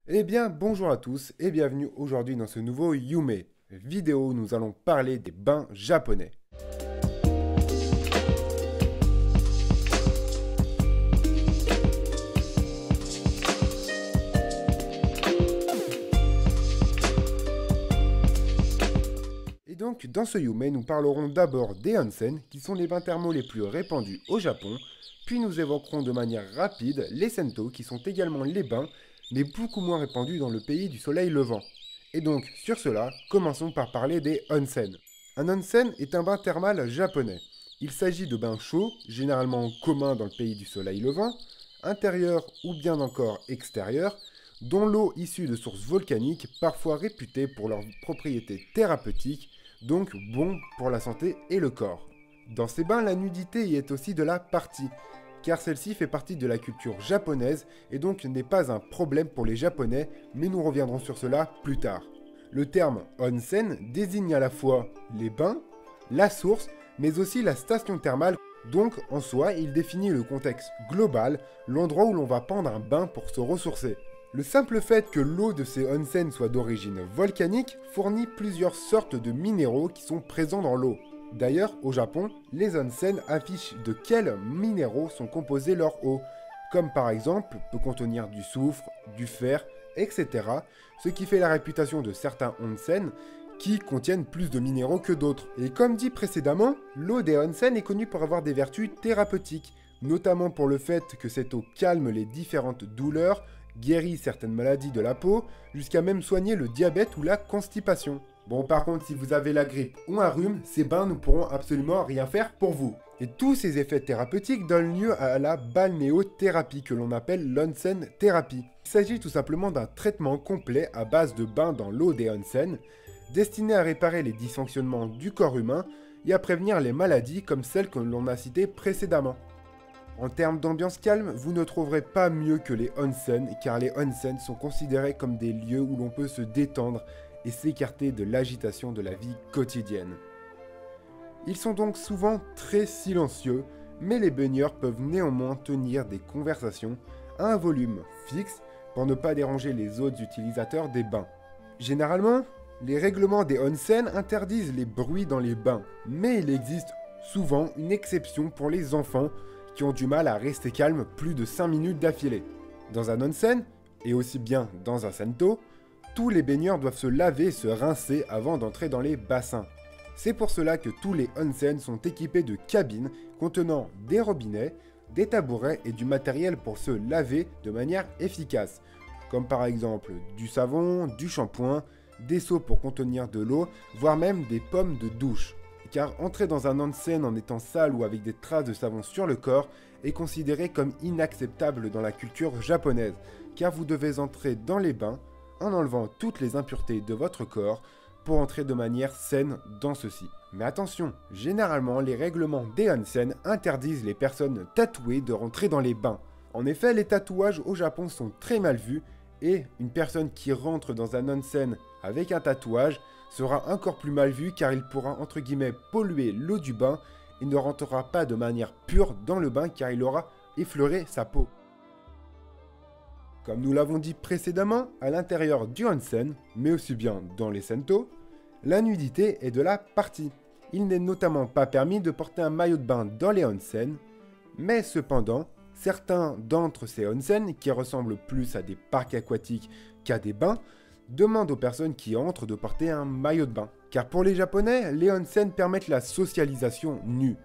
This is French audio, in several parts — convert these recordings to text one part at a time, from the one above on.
Eh bien, bonjour à tous et bienvenue aujourd'hui dans ce nouveau Yume vidéo où nous allons parler des bains japonais. Et donc, dans ce Yume, nous parlerons d'abord des onsen, qui sont les bains thermaux les plus répandus au Japon, puis nous évoquerons de manière rapide les sento, qui sont également les bains, mais beaucoup moins répandus dans le pays du soleil levant. Et donc, sur cela, commençons par parler des onsen. Un onsen est un bain thermal japonais. Il s'agit de bains chauds, généralement communs dans le pays du soleil levant, intérieurs ou bien encore extérieurs, dont l'eau issue de sources volcaniques, parfois réputées pour leurs propriétés thérapeutiques, donc bon pour la santé et le corps. Dans ces bains, la nudité y est aussi de la partie, car celle-ci fait partie de la culture japonaise et donc n'est pas un problème pour les Japonais, mais nous reviendrons sur cela plus tard. Le terme onsen désigne à la fois les bains, la source, mais aussi la station thermale, donc en soi il définit le contexte global, l'endroit où l'on va prendre un bain pour se ressourcer. Le simple fait que l'eau de ces onsen soit d'origine volcanique fournit plusieurs sortes de minéraux qui sont présents dans l'eau. D'ailleurs, au Japon, les onsen affichent de quels minéraux sont composés leur eau, comme par exemple peut contenir du soufre, du fer, etc. Ce qui fait la réputation de certains onsen qui contiennent plus de minéraux que d'autres. Et comme dit précédemment, l'eau des onsen est connue pour avoir des vertus thérapeutiques, notamment pour le fait que cette eau calme les différentes douleurs, guérit certaines maladies de la peau, jusqu'à même soigner le diabète ou la constipation. Bon, par contre, si vous avez la grippe ou un rhume, ces bains ne pourront absolument rien faire pour vous. Et tous ces effets thérapeutiques donnent lieu à la balnéothérapie que l'on appelle l'onsen thérapie. Il s'agit tout simplement d'un traitement complet à base de bains dans l'eau des onsen, destiné à réparer les dysfonctionnements du corps humain et à prévenir les maladies comme celles que l'on a citées précédemment. En termes d'ambiance calme, vous ne trouverez pas mieux que les onsen, car les onsen sont considérés comme des lieux où l'on peut se détendre et s'écarter de l'agitation de la vie quotidienne. Ils sont donc souvent très silencieux, mais les baigneurs peuvent néanmoins tenir des conversations à un volume fixe pour ne pas déranger les autres utilisateurs des bains. Généralement, les règlements des onsen interdisent les bruits dans les bains, mais il existe souvent une exception pour les enfants qui ont du mal à rester calmes plus de 5 minutes d'affilée. Dans un onsen, et aussi bien dans un sento, tous les baigneurs doivent se laver et se rincer avant d'entrer dans les bassins. C'est pour cela que tous les onsen sont équipés de cabines contenant des robinets, des tabourets et du matériel pour se laver de manière efficace, comme par exemple du savon, du shampoing, des seaux pour contenir de l'eau, voire même des pommes de douche. Car entrer dans un onsen en étant sale ou avec des traces de savon sur le corps est considéré comme inacceptable dans la culture japonaise, car vous devez entrer dans les bains en enlevant toutes les impuretés de votre corps pour entrer de manière saine dans ceux-ci. Mais attention, généralement les règlements des onsen interdisent les personnes tatouées de rentrer dans les bains. En effet, les tatouages au Japon sont très mal vus et une personne qui rentre dans un onsen avec un tatouage sera encore plus mal vue car il pourra entre guillemets polluer l'eau du bain et ne rentrera pas de manière pure dans le bain car il aura effleuré sa peau. Comme nous l'avons dit précédemment, à l'intérieur du onsen, mais aussi bien dans les sento, la nudité est de la partie. Il n'est notamment pas permis de porter un maillot de bain dans les onsen, mais cependant, certains d'entre ces onsen, qui ressemblent plus à des parcs aquatiques qu'à des bains, demandent aux personnes qui entrent de porter un maillot de bain. Car pour les Japonais, les onsen permettent la socialisation nue,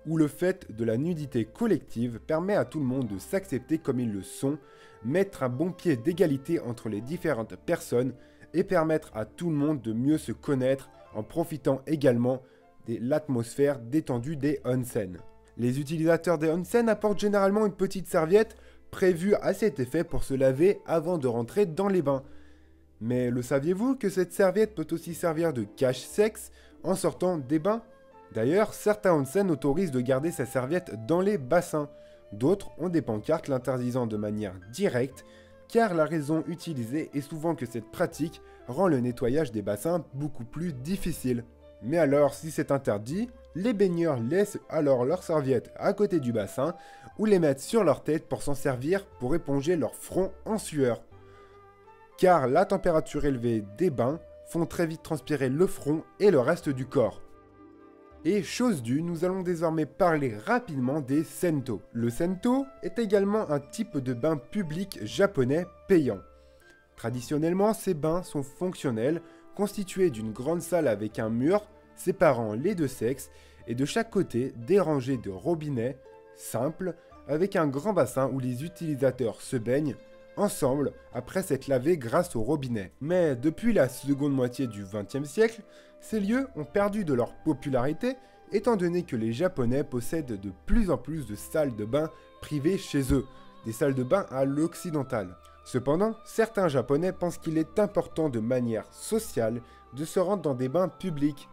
où le fait de la nudité collective permet à tout le monde de s'accepter comme ils le sont, mettre un bon pied d'égalité entre les différentes personnes et permettre à tout le monde de mieux se connaître en profitant également de l'atmosphère détendue des onsen. Les utilisateurs des onsen apportent généralement une petite serviette prévue à cet effet pour se laver avant de rentrer dans les bains. Mais le saviez-vous que cette serviette peut aussi servir de cache-sexe en sortant des bains? D'ailleurs, certains onsen autorisent de garder sa serviette dans les bassins. D'autres ont des pancartes l'interdisant de manière directe, car la raison utilisée est souvent que cette pratique rend le nettoyage des bassins beaucoup plus difficile. Mais alors, si c'est interdit, les baigneurs laissent alors leur serviette à côté du bassin ou les mettent sur leur tête pour s'en servir pour éponger leur front en sueur. car la température élevée des bains font très vite transpirer le front et le reste du corps. Et chose due, nous allons désormais parler rapidement des sento. Le sento est également un type de bain public japonais payant. Traditionnellement, ces bains sont fonctionnels, constitués d'une grande salle avec un mur séparant les deux sexes et de chaque côté des rangées de robinets simples avec un grand bassin où les utilisateurs se baignent ensemble après s'être lavés grâce au robinet. Mais depuis la seconde moitié du XXe siècle, ces lieux ont perdu de leur popularité étant donné que les Japonais possèdent de plus en plus de salles de bain privées chez eux, des salles de bain à l'occidental. Cependant, certains Japonais pensent qu'il est important de manière sociale de se rendre dans des bains publics,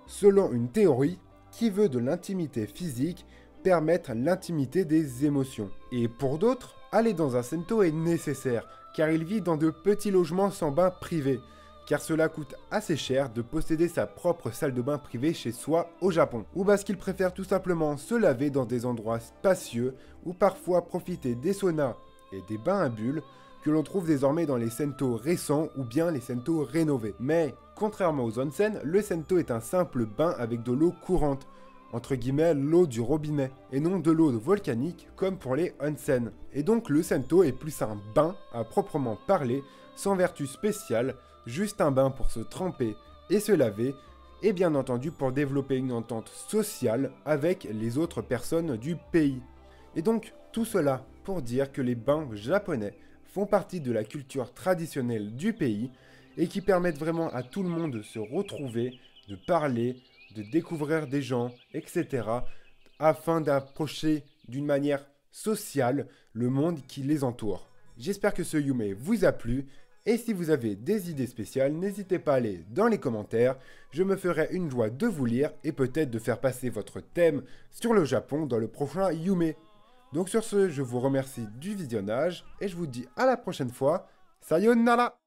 selon une théorie qui veut de l'intimité physique permettre l'intimité des émotions. Et pour d'autres, aller dans un sento est nécessaire, car ils vivent dans de petits logements sans bain privé, car cela coûte assez cher de posséder sa propre salle de bain privée chez soi au Japon, ou parce qu'ils préfèrent tout simplement se laver dans des endroits spacieux, ou parfois profiter des saunas et des bains à bulles que l'on trouve désormais dans les sento récents ou bien les sento rénovés. Mais, contrairement aux onsen, le sento est un simple bain avec de l'eau courante, entre guillemets l'eau du robinet, et non de l'eau volcanique comme pour les onsen. Et donc le sento est plus un bain à proprement parler, sans vertu spéciale, juste un bain pour se tremper et se laver, et bien entendu pour développer une entente sociale avec les autres personnes du pays. Et donc tout cela pour dire que les bains japonais font partie de la culture traditionnelle du pays et qui permettent vraiment à tout le monde de se retrouver, de parler, de découvrir des gens, etc. afin d'approcher d'une manière sociale le monde qui les entoure. J'espère que ce Yume vous a plu. Et si vous avez des idées spéciales, n'hésitez pas à aller dans les commentaires. Je me ferai une joie de vous lire et peut-être de faire passer votre thème sur le Japon dans le prochain Yume. Donc sur ce, je vous remercie du visionnage et je vous dis à la prochaine fois. Sayonara!